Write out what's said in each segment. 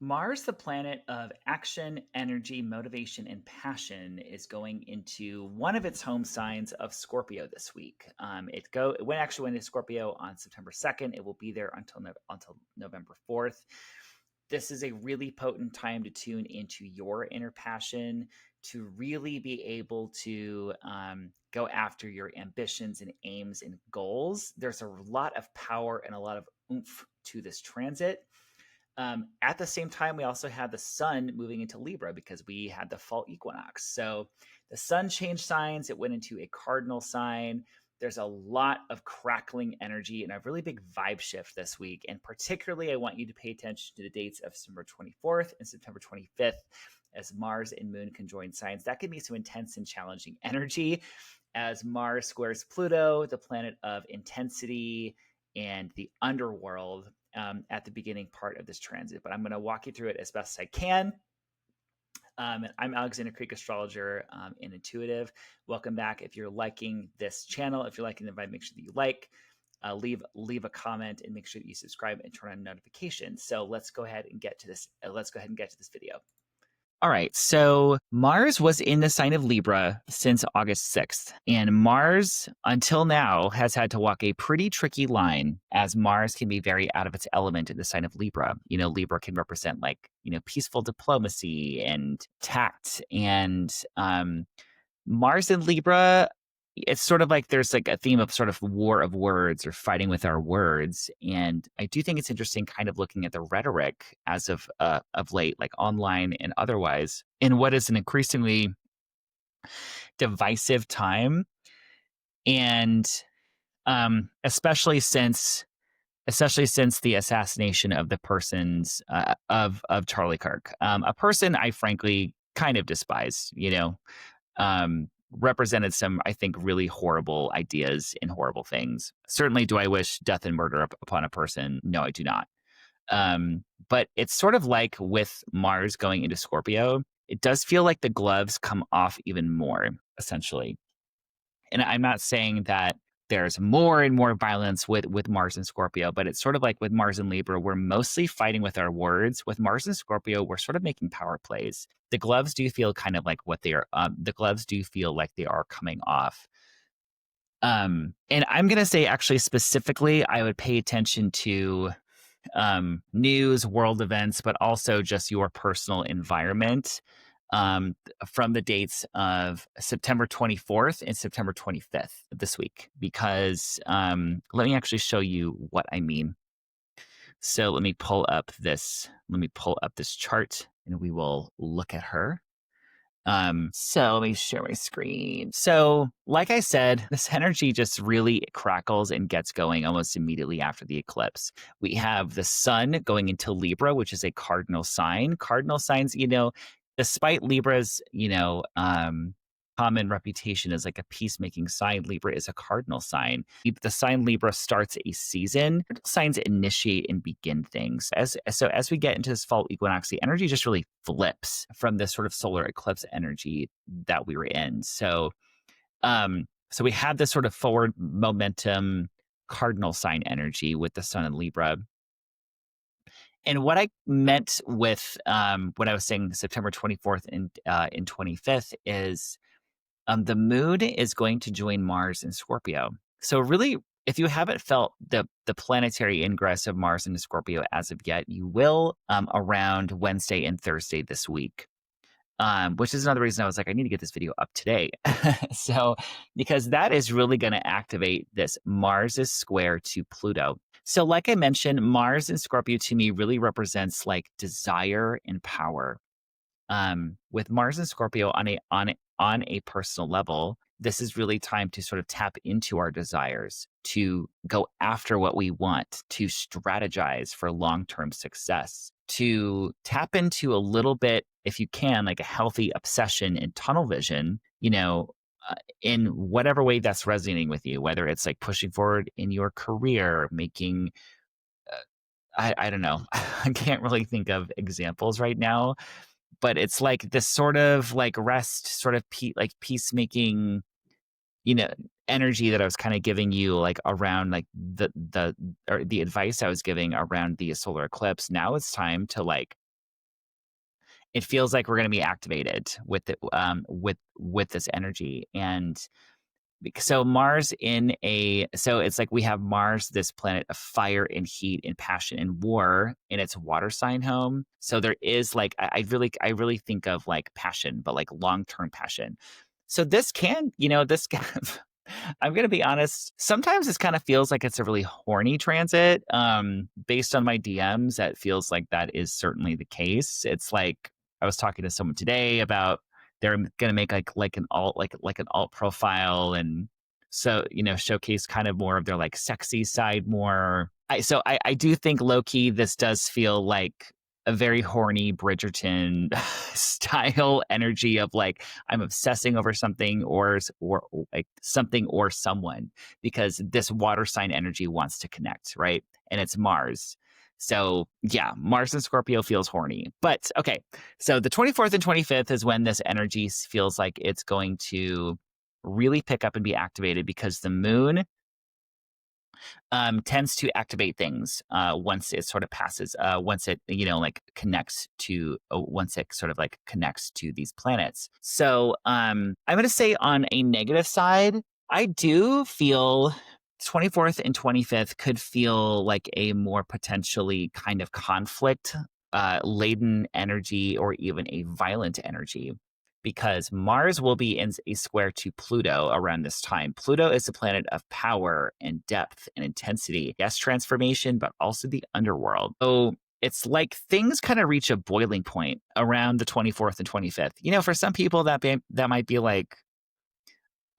Mars, the planet of action, energy, motivation, and passion, is going into one of its home signs of Scorpio this week. It went into Scorpio on September 2nd. It will be there until November 4th. This is a really potent time to tune into your inner passion, to really be able to go after your ambitions and aims and goals. There's a lot of power and a lot of oomph to this transit. At the same time, we also had the sun moving into Libra because we had the fall equinox. So the sun changed signs. It went into a cardinal sign. There's a lot of crackling energy and a really big vibe shift this week. And particularly, I want you to pay attention to the dates of September 24th and September 25th as Mars and Moon conjoin signs. That could be some intense and challenging energy as Mars squares Pluto, the planet of intensity and the underworld, at the beginning part of this transit. But I'm going to walk you through it as best I can. I'm Alexander Creek, astrologer and intuitive. Welcome back. If you're liking this channel, if you're liking the vibe, make sure that you leave a comment and make sure that you subscribe and turn on notifications. So let's go ahead and get to this. Video. All right, so Mars was in the sign of Libra since August 6th, and Mars, until now, has had to walk a pretty tricky line as Mars can be very out of its element in the sign of Libra. Libra can represent peaceful diplomacy and tact, and Mars in Libra, it's sort of like there's like a theme of sort of war of words or fighting with our words. And I do think it's interesting kind of looking at the rhetoric as of late, like online and otherwise, in what is an increasingly divisive time. And especially since the assassination of the persons of Charlie Kirk, a person I frankly kind of despise, represented some, I think, really horrible ideas and horrible things. Certainly, do I wish death and murder upon a person? No, I do not. But it's sort of like with Mars going into Scorpio, it does feel like the gloves come off even more, essentially. And I'm not saying that there's more and more violence with Mars and Scorpio, but it's sort of like with Mars and Libra, we're mostly fighting with our words. With Mars and Scorpio, we're sort of making power plays. The gloves do feel kind of like what they are. The gloves do feel like they are coming off. And I'm going to say, actually, specifically, I would pay attention to news, world events, but also just your personal environment. From the dates of September 24th and September 25th this week, because let me actually show you what I mean. So let me pull up this chart and we will look at her. So let me share my screen. So like I said, this energy just really crackles and gets going almost immediately after the eclipse. We have the sun going into Libra, which is a cardinal sign. Cardinal signs, despite Libra's, common reputation as like a peacemaking sign, Libra is a cardinal sign. The sign Libra starts a season. Signs initiate and begin things. As we get into this fall equinox, the energy just really flips from this sort of solar eclipse energy that we were in. So we had this sort of forward momentum cardinal sign energy with the sun in Libra. And what I meant with what I was saying September 24th and 25th is the moon is going to join Mars in Scorpio. So really, if you haven't felt the planetary ingress of Mars into Scorpio as of yet, you will around Wednesday and Thursday this week. Which is another reason I was like, I need to get this video up today. So, because that is really going to activate this Mars is square to Pluto. So like I mentioned, Mars in Scorpio to me really represents like desire and power. With Mars and Scorpio on a personal level, this is really time to sort of tap into our desires, to go after what we want, to strategize for long-term success, to tap into a little bit, if you can, like a healthy obsession and tunnel vision, in whatever way that's resonating with you, whether it's like pushing forward in your career, making, I don't know, I can't really think of examples right now, but it's like this sort of like rest, sort of peacemaking, energy that I was kind of giving you, like around like the advice I was giving around the solar eclipse. Now it's time to like it feels like we're going to be activated with it, with this energy. And so Mars so it's like we have Mars, this planet of fire and heat and passion and war, in its water sign home. So there is like, I really think of like passion, but like long-term passion. So this this kind of, I'm going to be honest, sometimes this kind of feels like it's a really horny transit. Based on my DMs, that feels like that is certainly the case. It's like, I was talking to someone today about they're going to make like an alt profile, and so showcase kind of more of their like sexy side more. I do think low key this does feel like a very horny Bridgerton style energy of like, I'm obsessing over something or like something or someone, because this water sign energy wants to connect, right? And it's Mars. So yeah, Mars and Scorpio feels horny. But okay, so the 24th and 25th is when this energy feels like it's going to really pick up and be activated, because the moon tends to activate things once it sort of passes, once it, like connects to, once it sort of like connects to these planets. So I'm going to say on a negative side, I do feel 24th and 25th could feel like a more potentially kind of conflict laden energy, or even a violent energy, because Mars will be in a square to Pluto around this time. Pluto is a planet of power and depth and intensity, yes, transformation, but also the underworld. So it's like things kind of reach a boiling point around the 24th and 25th. For some people that might be like,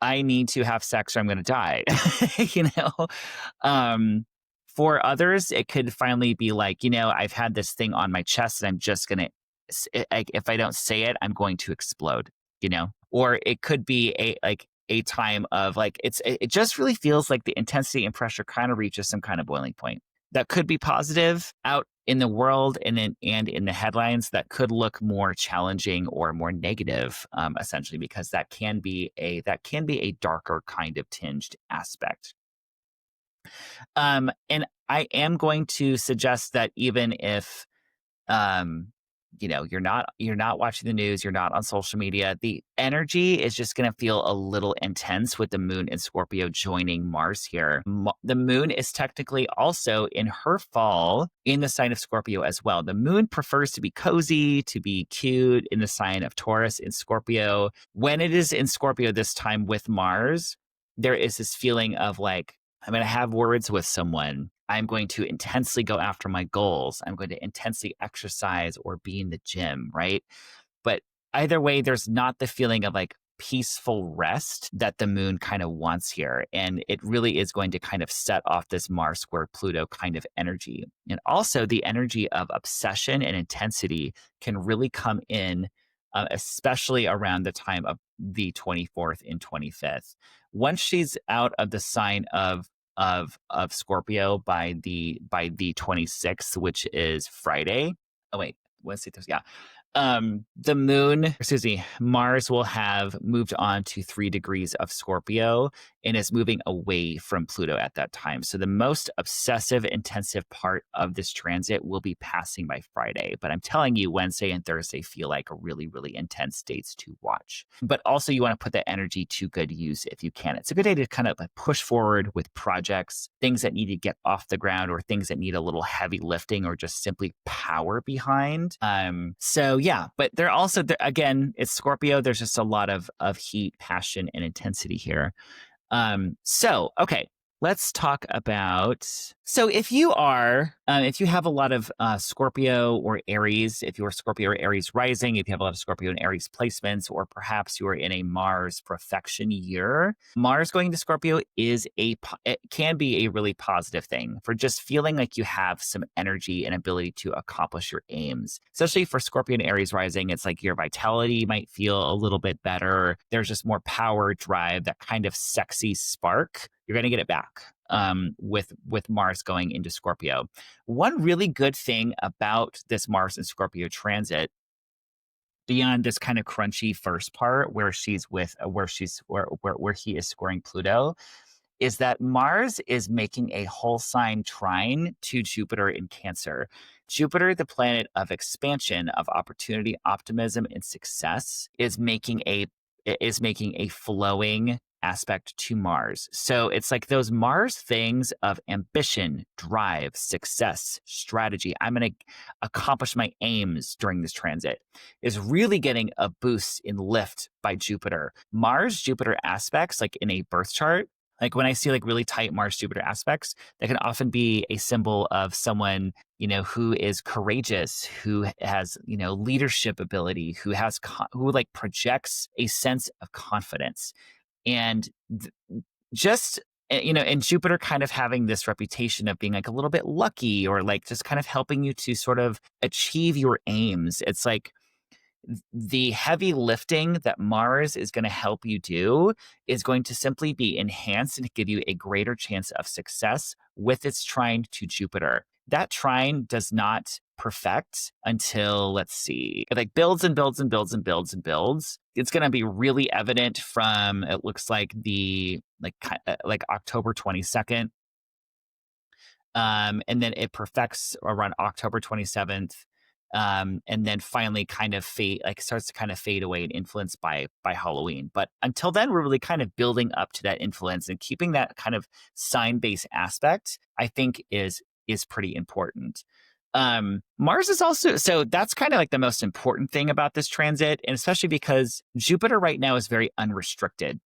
I need to have sex or I'm going to die, For others, it could finally be like, I've had this thing on my chest and I'm just going to, if I don't say it, I'm going to explode, Or it could be a time of like, it just really feels like the intensity and pressure kind of reaches some kind of boiling point. That could be positive out in the world and in the headlines. That could look more challenging or more negative, essentially, because that can be a darker kind of tinged aspect. And I am going to suggest that even if you're not watching the news, you're not on social media, the energy is just going to feel a little intense with the moon in Scorpio joining Mars here. The moon is technically also in her fall in the sign of Scorpio as well. The moon prefers to be cozy, to be cute in the sign of Taurus in Scorpio. When it is in Scorpio this time with Mars, there is this feeling of like, I'm going to have words with someone. I'm going to intensely go after my goals. I'm going to intensely exercise or be in the gym, right? But either way, there's not the feeling of like peaceful rest that the moon kind of wants here. And it really is going to kind of set off this Mars square Pluto kind of energy. And also the energy of obsession and intensity can really come in, especially around the time of the 24th and 25th. Once she's out of the sign of Scorpio by the 26th, which is Friday. Oh wait, Wednesday, Thursday. Yeah. Mars will have moved on to 3 degrees of Scorpio and is moving away from Pluto at that time. So the most obsessive, intensive part of this transit will be passing by Friday. But I'm telling you, Wednesday and Thursday feel like really, really intense dates to watch. But also you want to put that energy to good use if you can. It's a good day to kind of like push forward with projects, things that need to get off the ground, or things that need a little heavy lifting or just simply power behind. So yeah, but they're also, again, it's Scorpio. There's just a lot of heat, passion, and intensity here. So, okay, let's talk about, so if you have a lot of Scorpio or Aries, if you're Scorpio or Aries rising, if you have a lot of Scorpio and Aries placements, or perhaps you are in a Mars profection year, Mars going to Scorpio it can be a really positive thing for just feeling like you have some energy and ability to accomplish your aims. Especially for Scorpio and Aries rising, it's like your vitality might feel a little bit better. There's just more power, drive, that kind of sexy spark. You're going to get it back with Mars going into Scorpio. One really good thing about this Mars and Scorpio transit, beyond this kind of crunchy first part where he is scoring Pluto, is that Mars is making a whole sign trine to Jupiter in Cancer. Jupiter, the planet of expansion, of opportunity, optimism, and success, is making a flowing aspect to Mars. So it's like those Mars things of ambition, drive, success, strategy. I'm going to accomplish my aims during this transit is really getting a boost in lift by Jupiter. Mars Jupiter aspects, like in a birth chart, like when I see like really tight Mars Jupiter aspects, that can often be a symbol of someone, who is courageous, who has, leadership ability, who like projects a sense of confidence. And just, and Jupiter kind of having this reputation of being like a little bit lucky or like just kind of helping you to sort of achieve your aims. It's like the heavy lifting that Mars is going to help you do is going to simply be enhanced and give you a greater chance of success with its trine to Jupiter. That trine does not perfect until, let's see, it like builds and builds and builds and builds and builds. It's going to be really evident from, it looks like like October 22nd. And then it perfects around October 27th. And then finally starts to kind of fade away and influenced by Halloween. But until then, we're really kind of building up to that influence, and keeping that kind of sign-based aspect, I think is pretty important. Mars is also, so that's kind of like the most important thing about this transit, and especially because Jupiter right now is very unrestricted.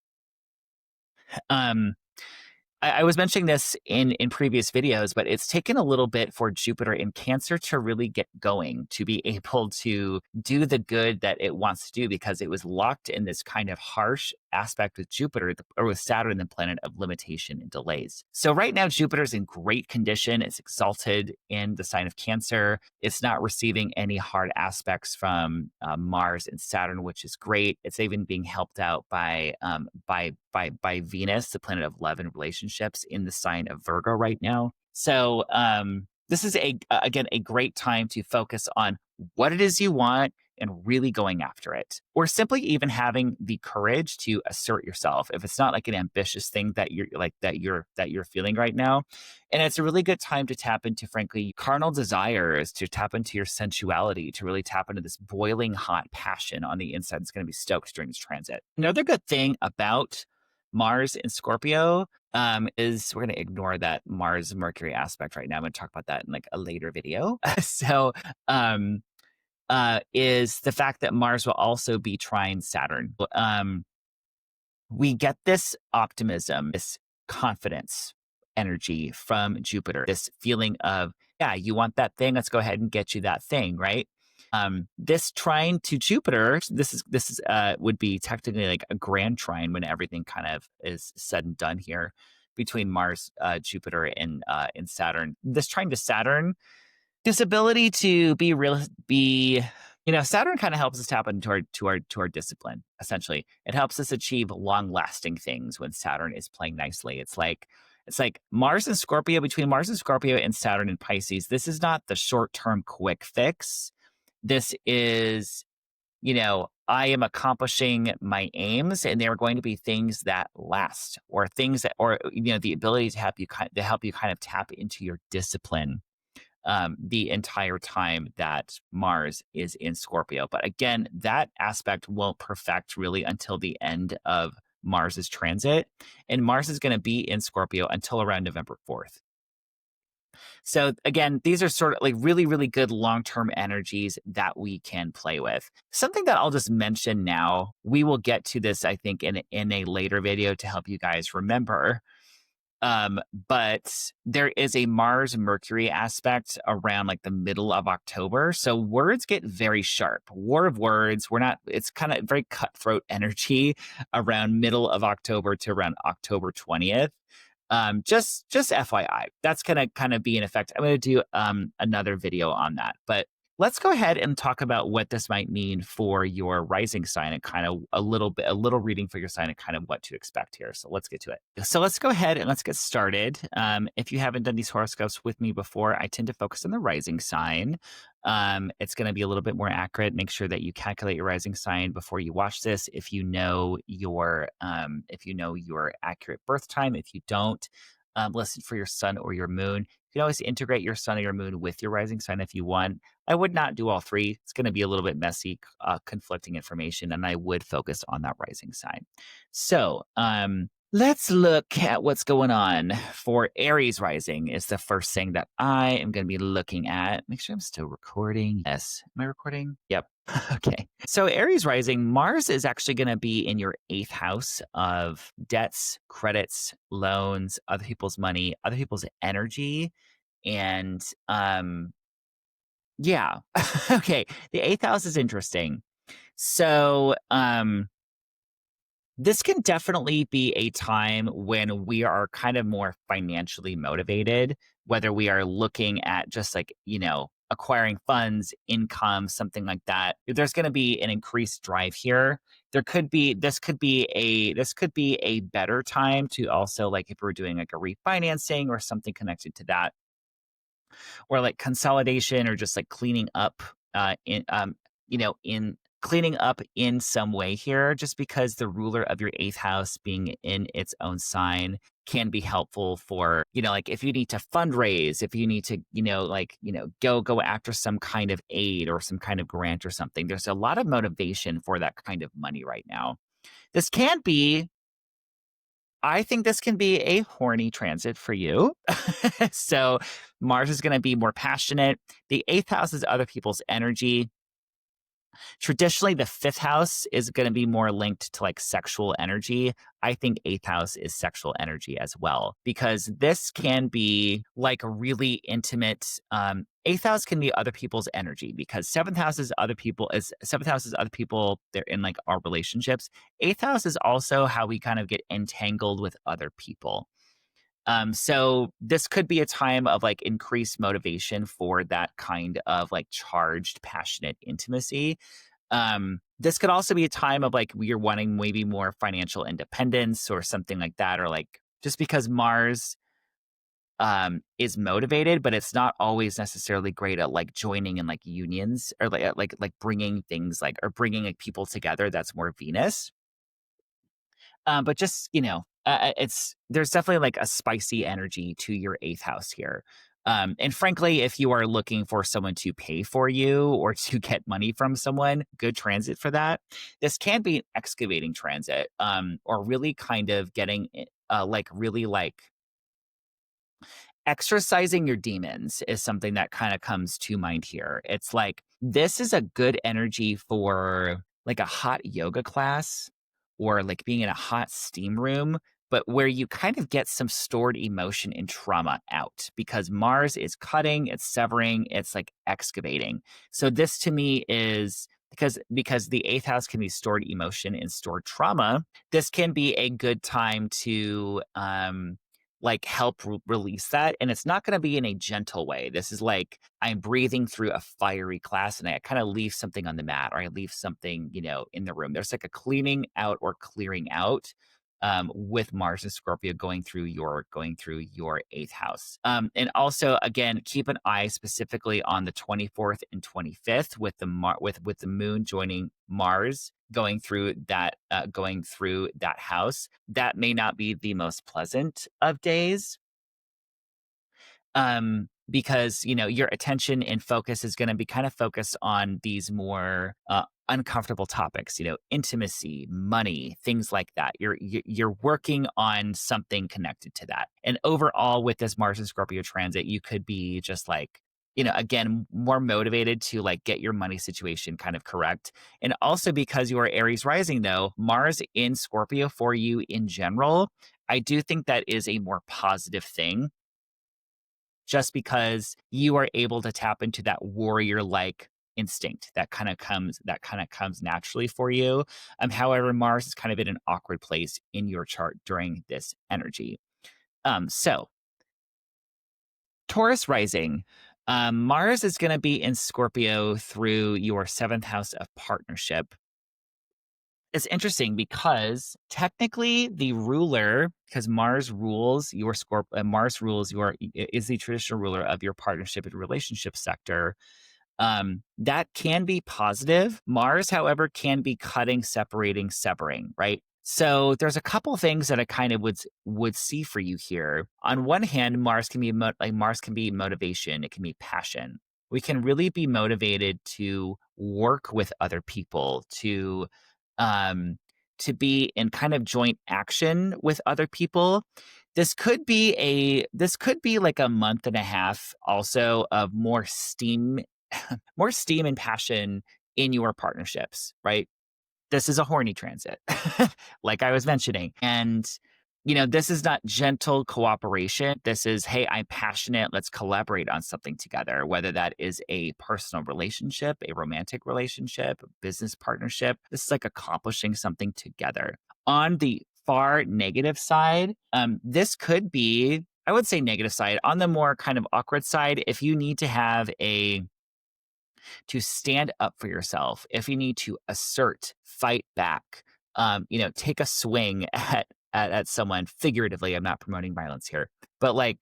I was mentioning this in previous videos, but it's taken a little bit for Jupiter in Cancer to really get going, to be able to do the good that it wants to do, because it was locked in this kind of harsh aspect with Jupiter, or with Saturn, the planet of limitation and delays. So right now, Jupiter's in great condition. It's exalted in the sign of Cancer. It's not receiving any hard aspects from Mars and Saturn, which is great. It's even being helped out by Venus, the planet of love and relationships, in the sign of Virgo right now. So this is again a great time to focus on what it is you want and really going after it, or simply even having the courage to assert yourself if it's not like an ambitious thing that you're feeling right now. And it's a really good time to tap into, frankly, carnal desires, to tap into your sensuality, to really tap into this boiling hot passion on the inside that's going to be stoked during this transit. Another good thing about Mars in Scorpio is, we're going to ignore that Mars Mercury aspect right now. I'm going to talk about that in like a later video. So is the fact that Mars will also be trine Saturn. We get this optimism, this confidence energy from Jupiter, this feeling of, yeah, you want that thing, let's go ahead and get you that thing, right? This trine to Jupiter, this is would be technically like a grand trine when everything kind of is said and done here between Mars, Jupiter, and Saturn. This trine to Saturn, this ability to Saturn kind of helps us tap into our discipline. Essentially, it helps us achieve long-lasting things when Saturn is playing nicely. It's like Mars and Scorpio, between Mars and Scorpio and Saturn and Pisces. This is not the short-term quick fix. This is, I am accomplishing my aims, and they are going to be things that last, or things that, or the ability to help you kind of tap into your discipline the entire time that Mars is in Scorpio. But again, that aspect won't perfect really until the end of Mars's transit, and Mars is going to be in Scorpio until around November 4th. So again, these are sort of like really, really good long-term energies that we can play with. Something that I'll just mention now, we will get to this, I think, in a later video to help you guys remember. But there is a Mars Mercury aspect around like the middle of October. So words get very sharp. War of words. It's kind of very cutthroat energy around middle of October to around October 20th. Just FYI, that's going to kind of be in effect. I'm going to do another video on that, but let's go ahead and talk about what this might mean for your rising sign, and kind of a little reading for your sign and kind of what to expect here. So let's get to it. So let's go ahead and let's get started. If you haven't done these horoscopes with me before, I tend to focus on the rising sign. It's going to be a little bit more accurate. Make sure that you calculate your rising sign before you watch this. If you know your accurate birth time, if you don't, listed for your sun or your moon. You can always integrate your sun or your moon with your rising sign if you want. I would not do all three. It's going to be a little bit messy, conflicting information, and I would focus on that rising sign. So, let's look at what's going on for Aries rising is the first thing that I am going to be looking at. Make sure I'm still recording. Yes. Am I recording? Yep. Okay. So Aries rising, Mars is actually going to be in your 8th house of debts, credits, loans, other people's money, other people's energy. And yeah. Okay. The 8th house is interesting. So this can definitely be a time when we are kind of more financially motivated, whether we are looking at just like, acquiring funds, income, something like that. There's going to be an increased drive here. This could be a better time to also, like, if we're doing like a refinancing or something connected to that, or like consolidation or just like cleaning up in cleaning up in some way here, just because the ruler of your 8th house being in its own sign can be helpful for, like if you need to fundraise, if you need to, go after some kind of aid or some kind of grant or something. There's a lot of motivation for that kind of money right now. I think this can be a horny transit for you. So Mars is going to be more passionate. The 8th house is other people's energy. Traditionally, the 5th house is going to be more linked to like sexual energy. I think 8th house is sexual energy as well, because this can be like a really intimate. 8th house can be other people's energy, because 7th house is other people. They're in like our relationships. 8th house is also how we kind of get entangled with other people. So this could be a time of like increased motivation for that kind of like charged, passionate intimacy. This could also be a time of like you're wanting maybe more financial independence or something like that, or like just because Mars is motivated, but it's not always necessarily great at like joining in like unions or like bringing things like or bringing like people together. That's more Venus. But just, there's definitely like a spicy energy to your 8th house here. And frankly, if you are looking for someone to pay for you or to get money from someone, good transit for that. This can be an excavating transit, or really kind of getting really like exercising your demons is something that kind of comes to mind here. It's like this is a good energy for like a hot yoga class or like being in a hot steam room, but where you kind of get some stored emotion and trauma out, because Mars is cutting, it's severing, it's like excavating. So this to me is because the 8th house can be stored emotion and stored trauma. This can be a good time to like help release that. And it's not going to be in a gentle way. This is like I'm breathing through a fiery class and I kind of leave something on the mat or I leave something, in the room. There's like a cleaning out or clearing out with Mars and Scorpio going through your 8th house. And also, again, keep an eye specifically on the 24th and 25th with the moon joining Mars going through that house. That may not be the most pleasant of days, because your attention and focus is going to be kind of focused on these more uncomfortable topics, intimacy, money, things like that. You're working on something connected to that. And overall, with this Mars and Scorpio transit, you could be just like, again, more motivated to like get your money situation kind of correct. And also because you are Aries rising, though, Mars in Scorpio for you in general, I do think that is a more positive thing, just because you are able to tap into that warrior-like instinct that kind of comes naturally for you. However, Mars is kind of in an awkward place in your chart during this energy. So Taurus rising, Mars is going to be in Scorpio through your 7th house of partnership. It's interesting because technically the ruler, because Mars rules your is the traditional ruler of your partnership and relationship sector. That can be positive. Mars, however, can be cutting, separating, severing, right? So there's a couple things that I kind of would see for you here. On one hand, Mars can be Mars can be motivation, it can be passion. We can really be motivated to work with other people, um to be in kind of joint action with other people. This could be like a month and a half also of more steam more steam and passion in your partnerships, right? This is a horny transit, like I was mentioning. And, this is not gentle cooperation. This is, hey, I'm passionate. Let's collaborate on something together, whether that is a personal relationship, a romantic relationship, a business partnership. This is like accomplishing something together. On the far negative side, this could be, I would say negative side. On the more kind of awkward side, if you need to stand up for yourself, if you need to assert, fight back, take a swing at someone figuratively. I'm not promoting violence here, but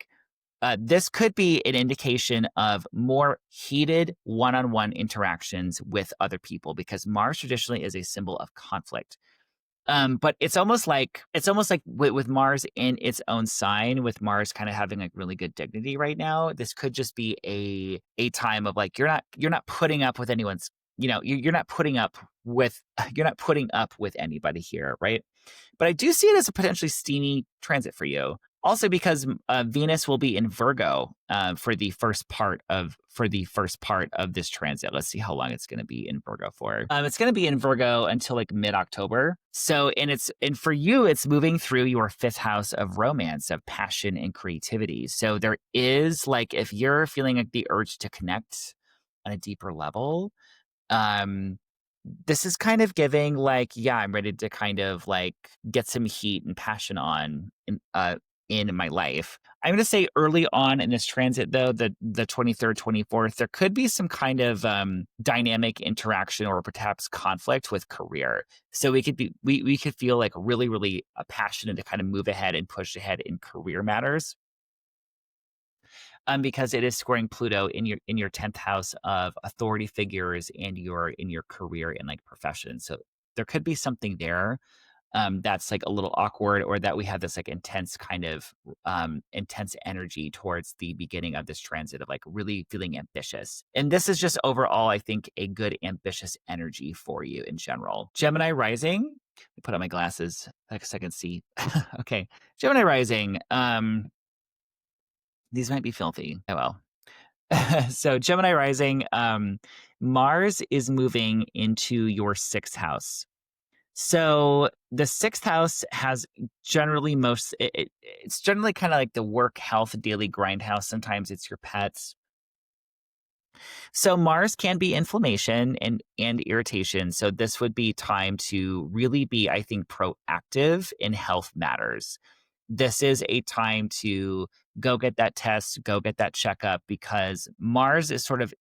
this could be an indication of more heated one-on-one interactions with other people because Mars traditionally is a symbol of conflict. But it's almost like with Mars in its own sign, with Mars kind of having like really good dignity right now, this could just be a time of like you're not putting up with anyone's, you're not putting up with you're not putting up with anybody here, right? But I do see it as a potentially steamy transit for you. Also, because Venus will be in Virgo for the first part of this transit. Let's see how long it's going to be in Virgo for. It's going to be in Virgo until like mid-October. So, and for you, it's moving through your fifth house of romance, of passion and creativity. So there is like, if you're feeling like the urge to connect on a deeper level, um, this is kind of giving like, yeah, I'm ready to kind of like get some heat and passion on in my life. I'm going to say early on in this transit, though, the 23rd, 24th, there could be some kind of dynamic interaction or perhaps conflict with career. So we could feel like really, really passionate to kind of move ahead and push ahead in career matters. Because it is scoring Pluto in your 10th house of authority figures and in your career and like profession. So there could be something there that's like a little awkward, or that we have this like intense kind of intense energy towards the beginning of this transit of like really feeling ambitious. And this is just overall, I think, a good ambitious energy for you in general. Gemini rising. Let me put on my glasses so I can see. Okay. Gemini rising. These might be filthy. Oh well. So Gemini rising, Mars is moving into your sixth house. So the sixth house has generally it's generally kind of like the work, health, daily grind house. Sometimes it's your pets. So Mars can be inflammation and irritation. So this would be time to really be, I think, proactive in health matters. This is a time to go get that test, go get that checkup, because Mars is sort of,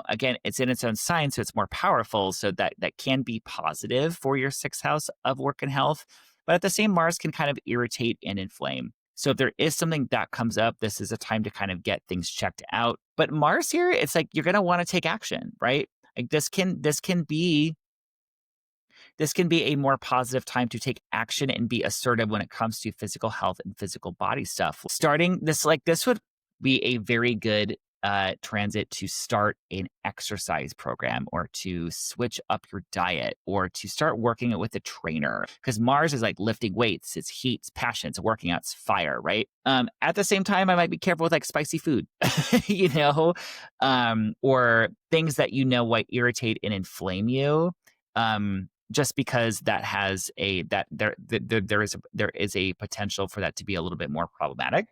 again, it's in its own sign, so it's more powerful. So that can be positive for your sixth house of work and health. But at the same, Mars can kind of irritate and inflame. So if there is something that comes up, this is a time to kind of get things checked out. But Mars here, it's like you're going to want to take action, right? Like this can be a more positive time to take action and be assertive when it comes to physical health and physical body stuff. This would be a very good transit to start an exercise program, or to switch up your diet, or to start working it with a trainer, because Mars is like lifting weights, it's heat, it's passion, it's working out, it's fire, right? At the same time, I might be careful with like spicy food, or things that what irritate and inflame you. Just because that has there is a potential for that to be a little bit more problematic.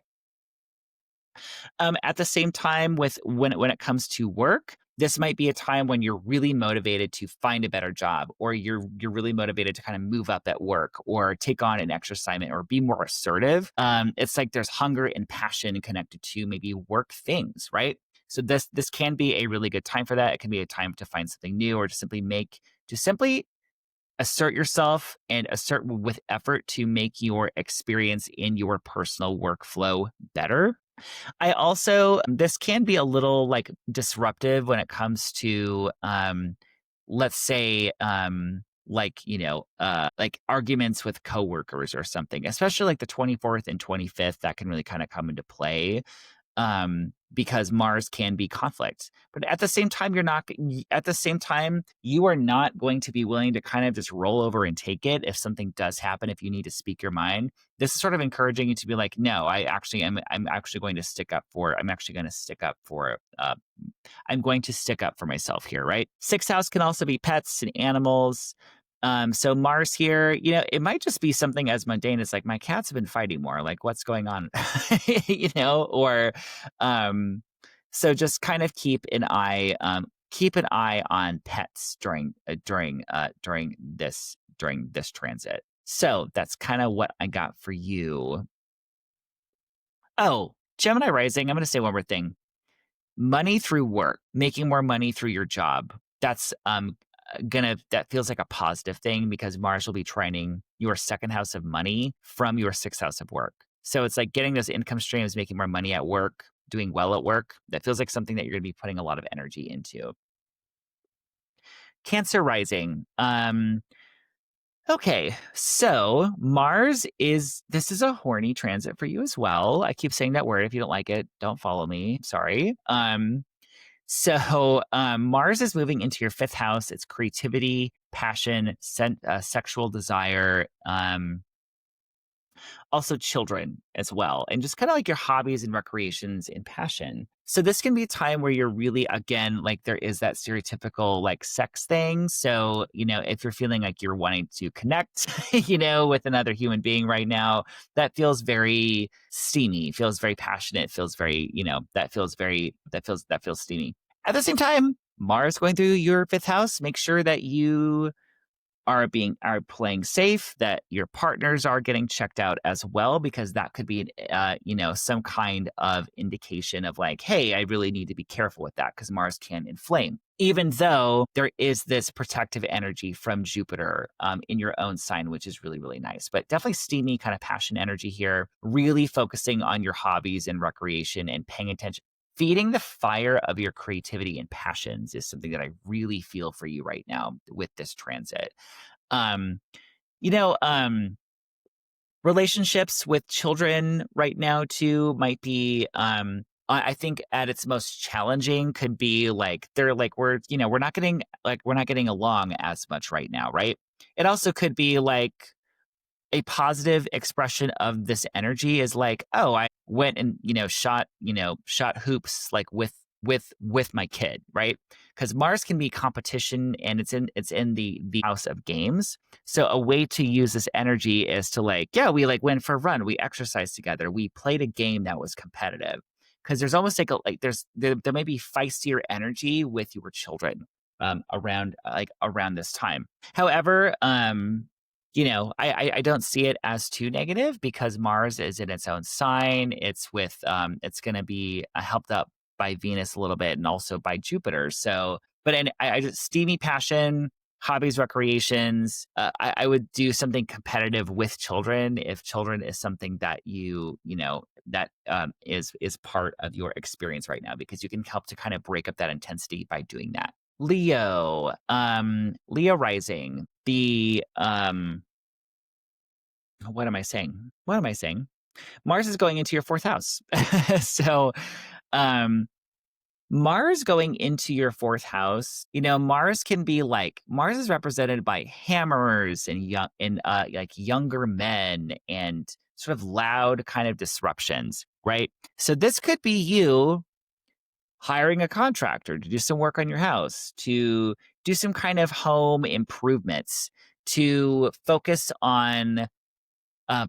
At the same time, when it comes to work, this might be a time when you're really motivated to find a better job, or you're really motivated to kind of move up at work, or take on an extra assignment, or be more assertive. It's like there's hunger and passion connected to maybe work things, right? So this can be a really good time for that. It can be a time to find something new, or to simply assert yourself and assert with effort to make your experience in your personal workflow better. This can be a little like disruptive when it comes to, let's say, like, like arguments with coworkers or something, especially like the 24th and 25th, that can really kind of come into play, because Mars can be conflict. But at the same time, you are not going to be willing to kind of just roll over and take it if something does happen, if you need to speak your mind. This is sort of encouraging you to be like, no, I'm actually going to stick up for, I'm going to stick up for myself here, right? Sixth house can also be pets and animals. So Mars here, it might just be something as mundane as like, my cats have been fighting more. Like, what's going on? Or so just kind of keep an eye on pets during this transit. So that's kind of what I got for you. Oh, Gemini rising. I'm going to say one more thing. Money through work, making more money through your job. That's that feels like a positive thing because Mars will be trining your second house of money from your sixth house of work. So it's like getting those income streams, making more money at work, doing well at work. That feels like something that you're going to be putting a lot of energy into. Cancer rising. Okay, so this is a horny transit for you as well. I keep saying that word. If you don't like it, don't follow me. Sorry. So Mars is moving into your fifth house. It's creativity, passion, sexual desire, also children as well, and just kind of like your hobbies and recreations and passion. So this can be a time where you're really, again, like there is that stereotypical like sex thing. So, if you're feeling like you're wanting to connect, with another human being right now, that feels very steamy, feels very passionate, feels very, that feels steamy. At the same time, Mars going through your fifth house, make sure that you are playing safe, that your partners are getting checked out as well, because that could be, some kind of indication of like, hey, I really need to be careful with that because Mars can inflame. Even though there is this protective energy from Jupiter in your own sign, which is really, really nice. But definitely steamy kind of passion energy here, really focusing on your hobbies and recreation and paying attention. Feeding the fire of your creativity and passions is something that I really feel for you right now with this transit. Um, relationships with children right now too might be, I think at its most challenging could be like, they're like, we're not getting along as much right now, right? It also could be like, a positive expression of this energy is like, oh, I went and shot hoops like with my kid, right? Because Mars can be competition, and it's in the house of games. So a way to use this energy is to like, yeah, we like went for a run, we exercised together, we played a game that was competitive. Because there's almost like there may be feistier energy with your children around this time. However, I don't see it as too negative because Mars is in its own sign. It's it's going to be helped up by Venus a little bit and also by Jupiter. So, I just steamy passion, hobbies, recreations. I would do something competitive with children if children is something that that is part of your experience right now, because you can help to kind of break up that intensity by doing that. Leo rising. What am I saying? Mars is going into your fourth house. So, Mars going into your fourth house, Mars can be like, Mars is represented by hammers and like younger men and sort of loud kind of disruptions, right? So this could be you hiring a contractor to do some work on your house, to do some kind of home improvements, to focus on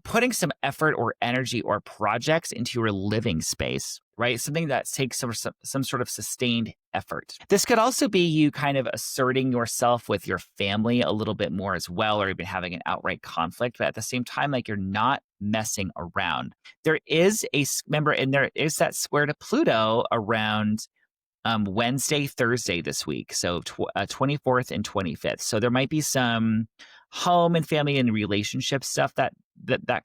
putting some effort or energy or projects into your living space, right? Something that takes some sort of sustained effort. This could also be you kind of asserting yourself with your family a little bit more as well, or even having an outright conflict, but at the same time, like, you're not messing around. There is there is that square to Pluto around Wednesday, Thursday this week. So 24th and 25th. So there might be some home and family and relationship stuff that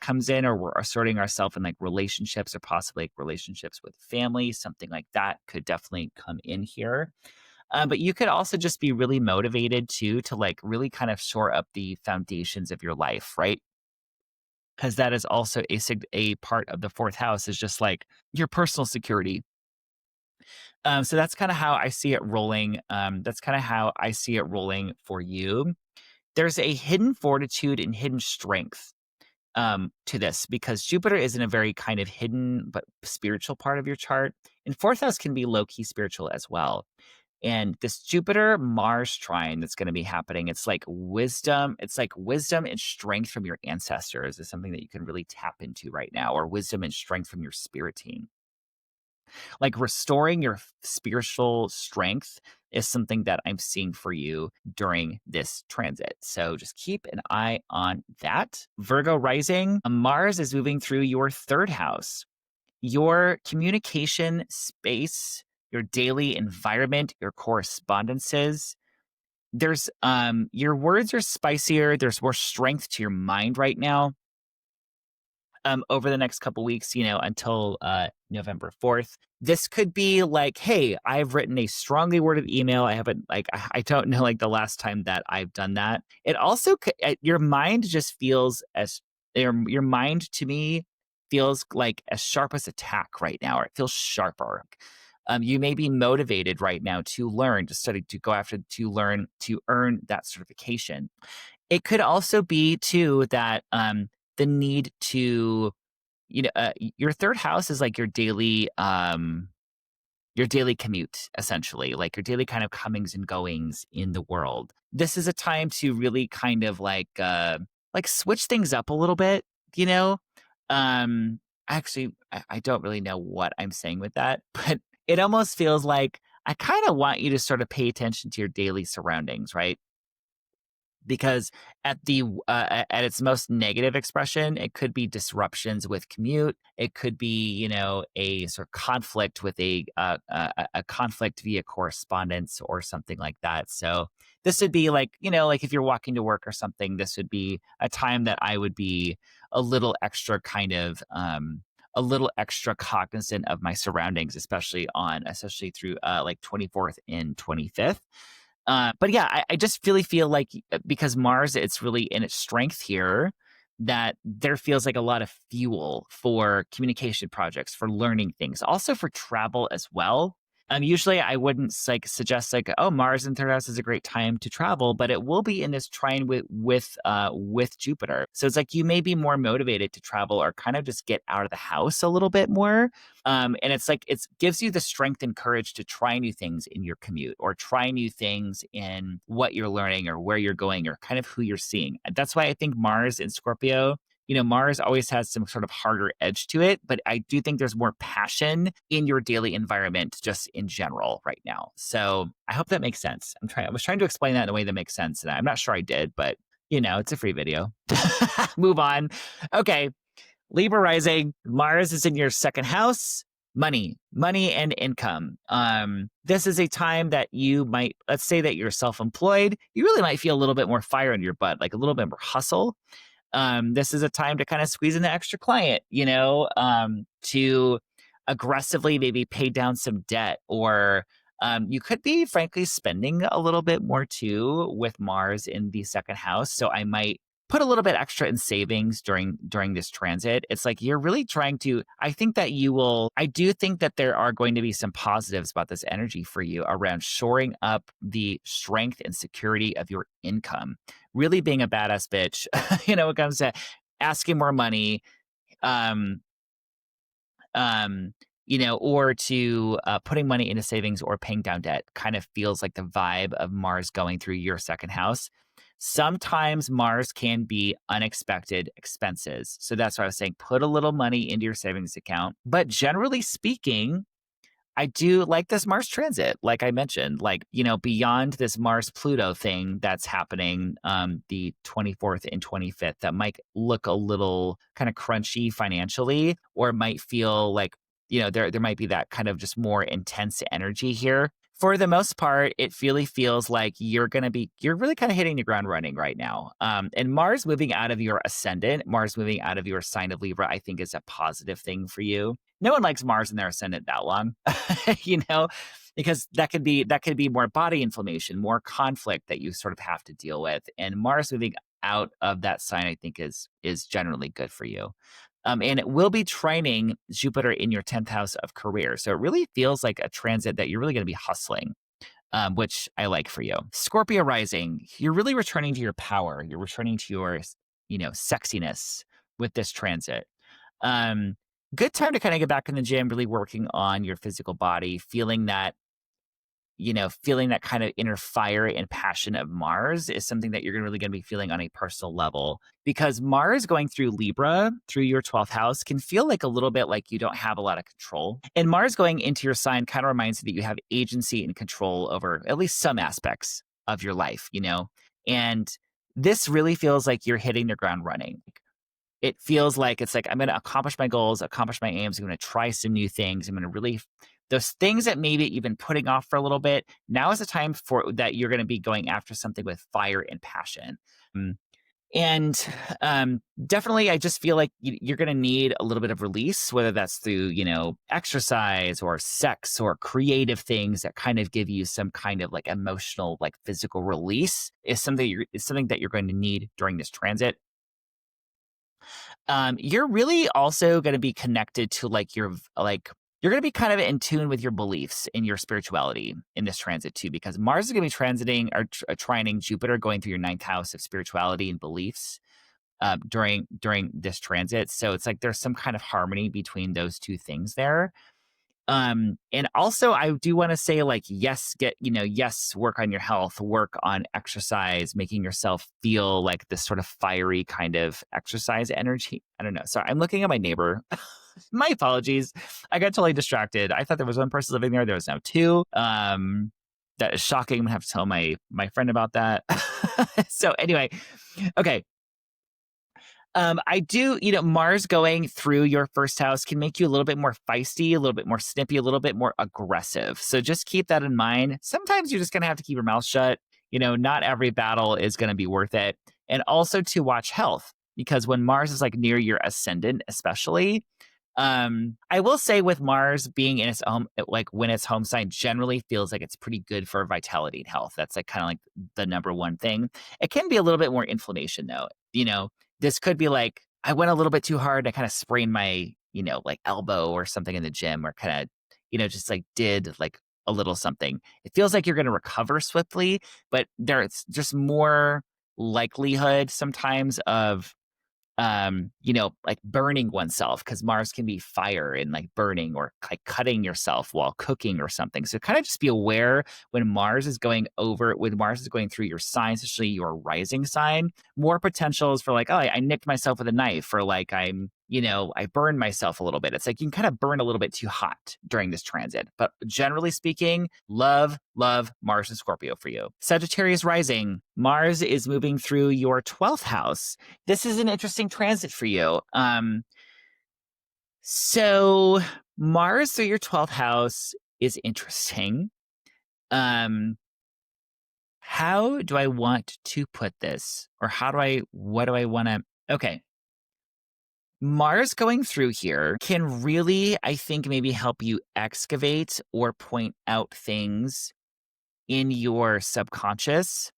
comes in, or we're asserting ourselves in like relationships, or possibly like relationships with family. Something like that could definitely come in here. But you could also just be really motivated too to like really kind of shore up the foundations of your life, right? Because that is also a part of the fourth house is just like your personal security. So that's kind of how I see it rolling. That's kind of how I see it rolling for you. There's a hidden fortitude and hidden strength to this because Jupiter is in a very kind of hidden but spiritual part of your chart. And fourth house can be low key spiritual as well. And this Jupiter Mars trine that's going to be happening, it's like wisdom. It's like wisdom and strength from your ancestors is something that you can really tap into right now, or wisdom and strength from your spirit team. Like restoring your spiritual strength is something that I'm seeing for you during this transit. So just keep an eye on that. Virgo rising, Mars is moving through your third house. Your communication space, your daily environment, your correspondences. There's your words are spicier. There's more strength to your mind right now. Over the next couple weeks, until November 4th. This could be like, hey, I've written a strongly worded email. I haven't I don't know like the last time that I've done that. It also your mind just feels as your mind to me feels like as sharp as a tack right now, or it feels sharper. You may be motivated right now to learn, to study, to go after, to learn, to earn that certification. It could also be too that the need to, your third house is like your daily commute, essentially, like your daily kind of comings and goings in the world. This is a time to really kind of like switch things up a little bit, you know? Actually, I don't really know what I'm saying with that, but it almost feels like I kind of want you to sort of pay attention to your daily surroundings, right? Because at its most negative expression, it could be disruptions with commute. It could be, a sort of conflict with a conflict via correspondence or something like that. So this would be like, like if you're walking to work or something, this would be a time that I would be a little extra kind of a little extra cognizant of my surroundings, especially through like 24th and 25th. But yeah, I just really feel like because Mars, it's really in its strength here, that there feels like a lot of fuel for communication projects, for learning things, also for travel as well. Usually I wouldn't like suggest like, oh, Mars in third house is a great time to travel, but it will be in this trine with Jupiter. So it's like you may be more motivated to travel or kind of just get out of the house a little bit more. And it's like it gives you the strength and courage to try new things in your commute or try new things in what you're learning or where you're going or kind of who you're seeing. That's why I think Mars in Scorpio, Mars always has some sort of harder edge to it, but I do think there's more passion in your daily environment just in general right now. So I hope that makes sense. I was trying to explain that in a way that makes sense, and I'm not sure I did, but it's a free video. Move on. Okay. Libra rising, Mars is in your second house. Money and income. This is a time that you might, let's say that you're self-employed, you really might feel a little bit more fire in your butt, like a little bit more hustle. This is a time to kind of squeeze in the extra client, to aggressively maybe pay down some debt, or you could be frankly spending a little bit more too with Mars in the second house. So I might put a little bit extra in savings during this transit. It's like you're really trying to, I do think that there are going to be some positives about this energy for you around shoring up the strength and security of your income, really being a badass bitch, when it comes to asking more money, or to putting money into savings or paying down debt kind of feels like the vibe of Mars going through your second house. Sometimes Mars can be unexpected expenses. So that's why I was saying put a little money into your savings account. But generally speaking, I do like this Mars transit, like I mentioned, beyond this Mars Pluto thing that's happening the 24th and 25th, that might look a little kind of crunchy financially, or might feel like, there might be that kind of just more intense energy here. For the most part, it really feels like you're really kind of hitting the ground running right now. And Mars moving out of your ascendant, Mars moving out of your sign of Libra, I think is a positive thing for you. No one likes Mars in their ascendant that long, because that could be more body inflammation, more conflict that you sort of have to deal with. And Mars moving out of that sign, I think, is generally good for you. And it will be trining Jupiter in your 10th house of career. So it really feels like a transit that you're really going to be hustling, which I like for you. Scorpio rising, you're really returning to your power. You're returning to your, sexiness with this transit. Um, Good time to kind of get back in the gym, really working on your physical body, feeling that kind of inner fire and passion of Mars is something that you're really going to be feeling on a personal level, because Mars going through Libra, through your 12th house, can feel like a little bit like you don't have a lot of control. And Mars going into your sign kind of reminds you that you have agency and control over at least some aspects of your life, And this really feels like you're hitting the ground running. It feels like it's like, I'm going to accomplish my goals, accomplish my aims. I'm going to try some new things. I'm going to really, those things that maybe you've been putting off for a little bit, now is the time for that you're going to be going after something with fire and passion. And definitely, I just feel like you're going to need a little bit of release, whether that's through, exercise or sex or creative things that kind of give you some kind of like emotional, like physical release is something that you're going to need during this transit. You're really also going to be connected to you're going to be kind of in tune with your beliefs and your spirituality in this transit too, because Mars is going to be transiting or trining Jupiter, going through your 9th house of spirituality and beliefs during this transit. So it's like there's some kind of harmony between those two things there. And also I do want to say, like, yes, work on your health, work on exercise, making yourself feel like this sort of fiery kind of exercise energy. I don't know. Sorry, I'm looking at my neighbor. My apologies. I got totally distracted. I thought there was one person living there. There was now two. That is shocking. I'm gonna have to tell my friend about that. So anyway, okay. I do, Mars going through your first house can make you a little bit more feisty, a little bit more snippy, a little bit more aggressive. So just keep that in mind. Sometimes you're just going to have to keep your mouth shut. Not every battle is going to be worth it. And also to watch health, because when Mars is like near your ascendant, especially, I will say with Mars being in its home, like when its home sign generally feels like it's pretty good for vitality and health. That's like kind of like the number one thing. It can be a little bit more inflammation though. This could be like, I went a little bit too hard. I kind of sprained my, like elbow or something in the gym, or kind of, just like did like a little something. It feels like you're going to recover swiftly, but there's just more likelihood sometimes of like burning oneself, because Mars can be fire and like burning or like cutting yourself while cooking or something. So kind of just be aware when Mars is going through your sign, especially your rising sign, more potentials for like, oh, I nicked myself with a knife, or like I burned myself a little bit. It's like you can kind of burn a little bit too hot during this transit. But generally speaking, love Mars and Scorpio for you. Sagittarius rising, Mars is moving through your 12th house. This is an interesting transit for you. So Mars through your 12th house is interesting. How do I want to put this? Or what do I want to? Okay. Mars going through here can really, I think, maybe help you excavate or point out things in your subconscious,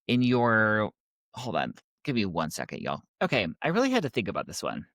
hold on, give me 1 second, y'all. Okay, I really had to think about this one.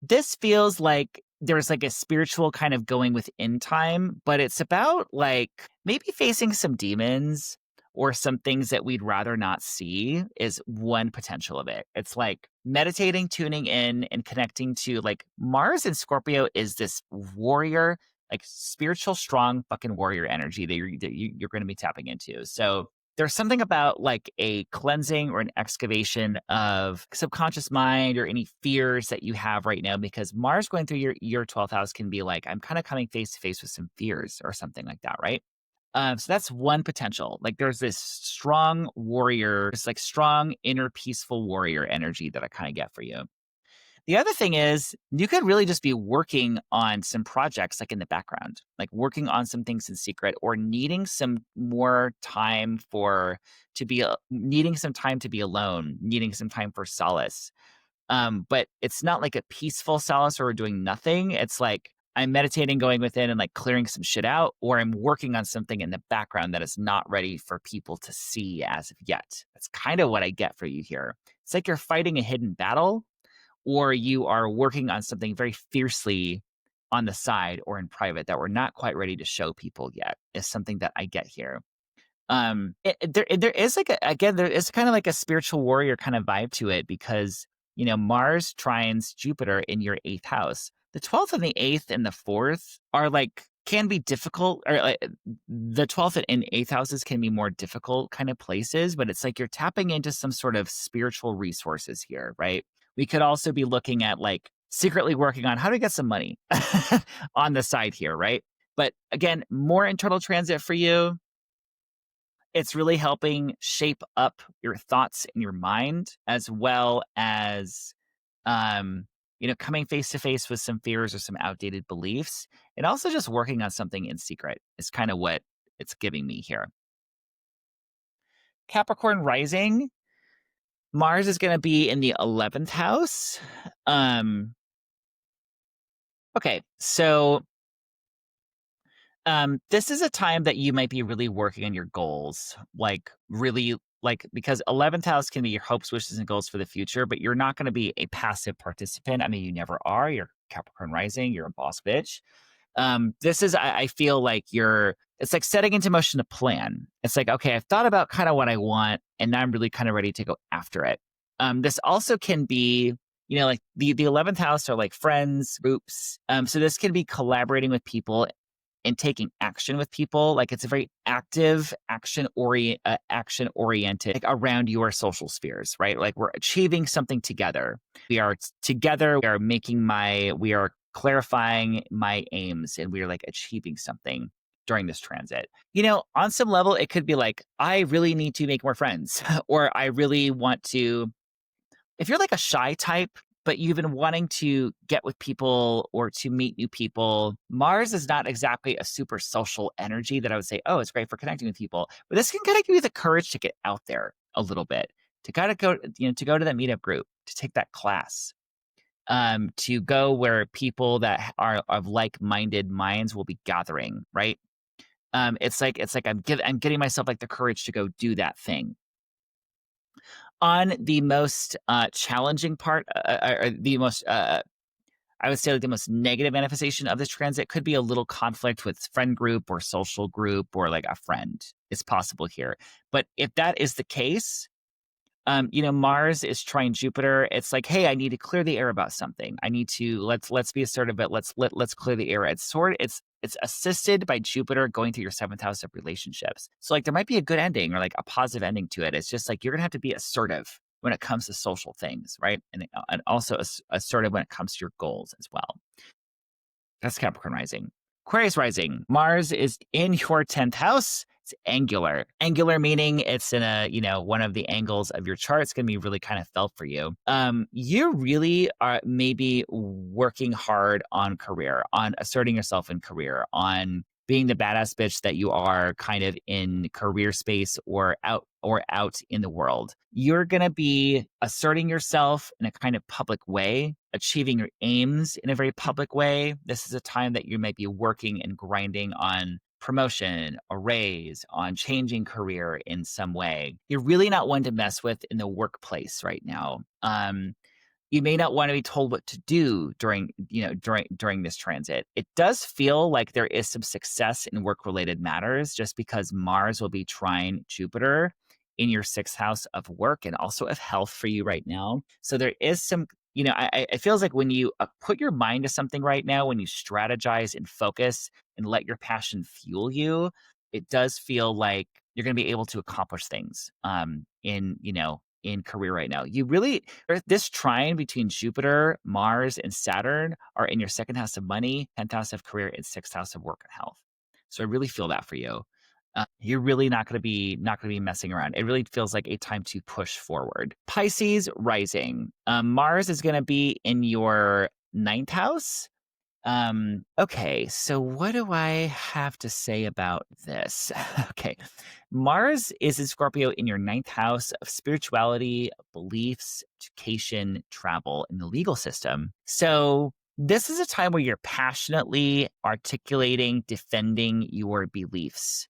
This feels like there's like a spiritual kind of going within time, but it's about like maybe facing some demons or some things that we'd rather not see is one potential of it. It's like meditating, tuning in, and connecting to like Mars and Scorpio is this warrior, like spiritual, strong fucking warrior energy that you're going to be tapping into. So there's something about like a cleansing or an excavation of subconscious mind or any fears that you have right now, because Mars going through your 12th house can be like, I'm kind of coming face to face with some fears or something like that, right? So that's one potential. Like there's this strong warrior, this like strong inner peaceful warrior energy that I kind of get for you. The other thing is you could really just be working on some projects like in the background, like working on some things in secret, or needing some more time needing some time to be alone, needing some time for solace. But it's not like a peaceful solace or doing nothing. It's like I'm meditating, going within and like clearing some shit out, or I'm working on something in the background that is not ready for people to see as of yet. That's kind of what I get for you here. It's like you're fighting a hidden battle, or you are working on something very fiercely on the side or in private that we're not quite ready to show people yet, is something that I get here. There is like again, there is kind of like a spiritual warrior kind of vibe to it, because Mars trines Jupiter in your 8th house. The 12th and the 8th and the 4th are like, can be difficult, or like the 12th and 8th houses can be more difficult kind of places, but it's like you're tapping into some sort of spiritual resources here, right? We could also be looking at like secretly working on how to get some money on the side here, right? But again, more internal transit for you. It's really helping shape up your thoughts in your mind, as well as, coming face to face with some fears or some outdated beliefs, and also just working on something in secret is kind of what it's giving me here. Capricorn rising, Mars is going to be in the 11th house. Okay, so this is a time that you might be really working on your goals, like really like, because 11th house can be your hopes, wishes, and goals for the future, but you're not going to be a passive participant. I mean, you never are. You're Capricorn rising. You're a boss bitch. This is, I feel like it's like setting into motion a plan. It's like, okay, I've thought about kind of what I want, and now I'm really kind of ready to go after it. This also can be, like the 11th house are like friends, groups. So this can be collaborating with people and taking action with people. Like, it's a very active, action oriented, like around your social spheres, right? Like, we're achieving something together. We are together. We are clarifying my aims, and we are like achieving something during this transit. On some level, it could be like, I really need to make more friends, or I really want to, if you're like a shy type, but you've been wanting to get with people or to meet new people, Mars is not exactly a super social energy that I would say, oh, it's great for connecting with people. But this can kind of give you the courage to get out there a little bit, to kind of go, to go to that meetup group, to take that class, to go where people that are of like-minded minds will be gathering, right? It's like I'm getting myself like the courage to go do that thing. On the most challenging part, or the most, I would say, like the most negative manifestation of this transit could be a little conflict with friend group or social group or like a friend. It's possible here. But if that is the case, Mars is trying Jupiter. It's like, hey, I need to clear the air about something. I need to let's be assertive, but let's clear the air. It's assisted by Jupiter going through your 7th house of relationships. So like there might be a good ending or like a positive ending to it. It's just like you're gonna have to be assertive when it comes to social things, right? And also assertive when it comes to your goals as well. That's Capricorn rising. Aquarius rising. Mars is in your 10th house. It's angular. Angular meaning it's in one of the angles of your chart. It's going to be really kind of felt for you. You really are maybe working hard on career, on asserting yourself in career, on being the badass bitch that you are kind of in career space or out in the world. You're going to be asserting yourself in a kind of public way, achieving your aims in a very public way. This is a time that you might be working and grinding on promotion, a raise, on changing career in some way. You're really not one to mess with in the workplace right now. You may not want to be told what to do during this transit. It does feel like there is some success in work-related matters, just because Mars will be trine Jupiter in your 6th house of work and also of health for you right now. So there is some, it feels like when you put your mind to something right now, when you strategize and focus and let your passion fuel you, it does feel like you're going to be able to accomplish things in career right now. This trine between Jupiter, Mars, and Saturn are in your 2nd house of money, 10th house of career, and 6th house of work and health. So I really feel that for you. You're really not going to be messing around. It really feels like a time to push forward. Pisces rising. Mars is going to be in your 9th house. Okay, so what do I have to say about this? Okay, Mars is in Scorpio in your 9th house of spirituality, beliefs, education, travel, and the legal system. So this is a time where you're passionately articulating, defending your beliefs.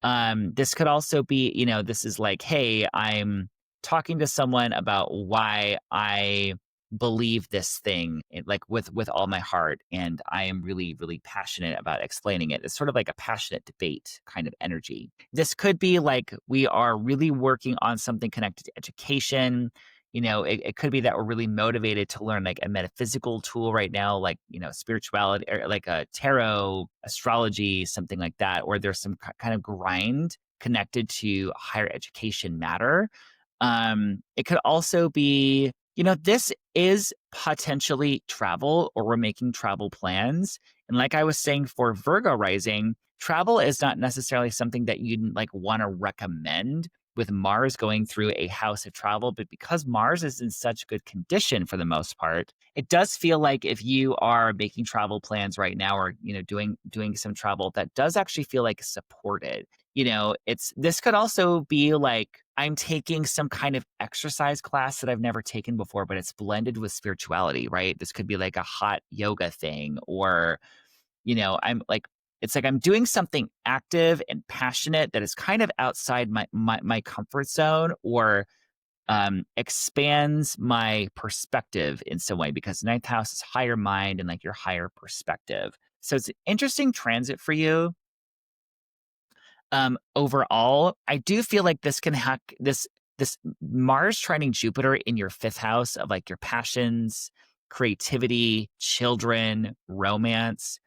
This could also be, this is like, hey, I'm talking to someone about why I believe this thing, like with all my heart, and I am really, really passionate about explaining it. It's sort of like a passionate debate kind of energy. This could be like we are really working on something connected to education. It could be that we're really motivated to learn like a metaphysical tool right now, like, spirituality or like a tarot, astrology, something like that, or there's some kind of grind connected to higher education matter. It could also be, this is potentially travel, or we're making travel plans. And like I was saying for Virgo rising, travel is not necessarily something that you'd like want to recommend with Mars going through a house of travel, but because Mars is in such good condition for the most part, it does feel like if you are making travel plans right now, or doing some travel, that does actually feel like supported. This could also be like I'm taking some kind of exercise class that I've never taken before, but it's blended with spirituality, right? This could be like a hot yoga thing, or I'm like, it's like I'm doing something active and passionate that is kind of outside my comfort zone, or expands my perspective in some way, because ninth house is higher mind and like your higher perspective. So it's an interesting transit for you. Overall, I do feel like this can hack this Mars trining Jupiter in your fifth house of like your passions, creativity, children, romance.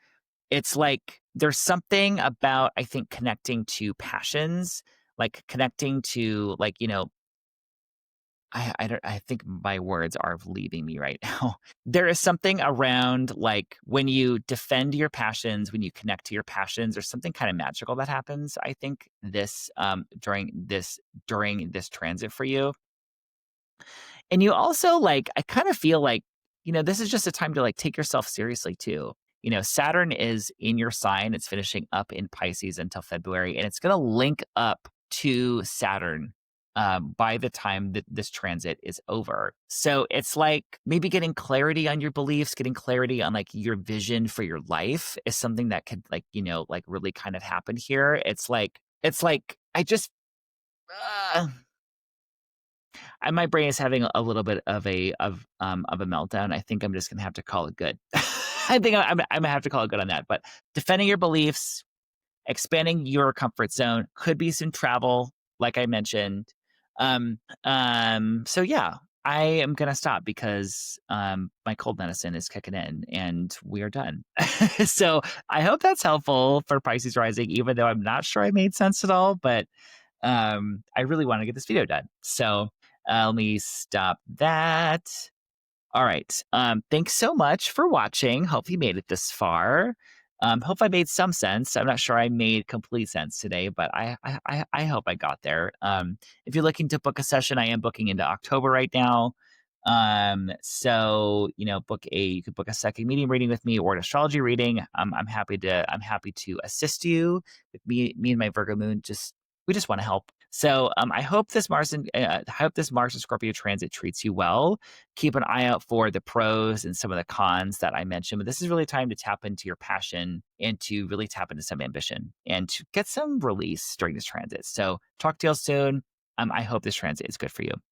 It's like there's something about, I think, connecting to passions, like connecting to like, I think my words are leaving me right now. There is something around like when you defend your passions, when you connect to your passions, there's something kind of magical that happens, I think, during this transit for you. And you also like, I kind of feel like, this is just a time to like take yourself seriously too. Saturn is in your sign. It's finishing up in Pisces until February, and it's going to link up to Saturn by the time that this transit is over. So it's like maybe getting clarity on your beliefs, getting clarity on like your vision for your life is something that could like, like really kind of happen here. It's like I just, uh, my brain is having a little bit of a meltdown. I think I'm just gonna have to call it good. I think I'm gonna have to call it good on that. But defending your beliefs, expanding your comfort zone, could be some travel, like I mentioned. So yeah, I am gonna stop because my cold medicine is kicking in and we are done. So I hope that's helpful for Pisces rising, even though I'm not sure I made sense at all, but I really want to get this video done. So let me stop that. All right. Thanks so much for watching. Hope you made it this far. Hope I made some sense. I'm not sure I made complete sense today, but I hope I got there. If you're looking to book a session, I am booking into October right now. So you could book a second medium reading with me or an astrology reading. I'm happy to assist you with me and my Virgo moon. We just want to help. So I hope this Mars and Scorpio transit treats you well. Keep an eye out for the pros and some of the cons that I mentioned. But this is really time to tap into your passion and to really tap into some ambition and to get some release during this transit. So talk to you all soon. I hope this transit is good for you.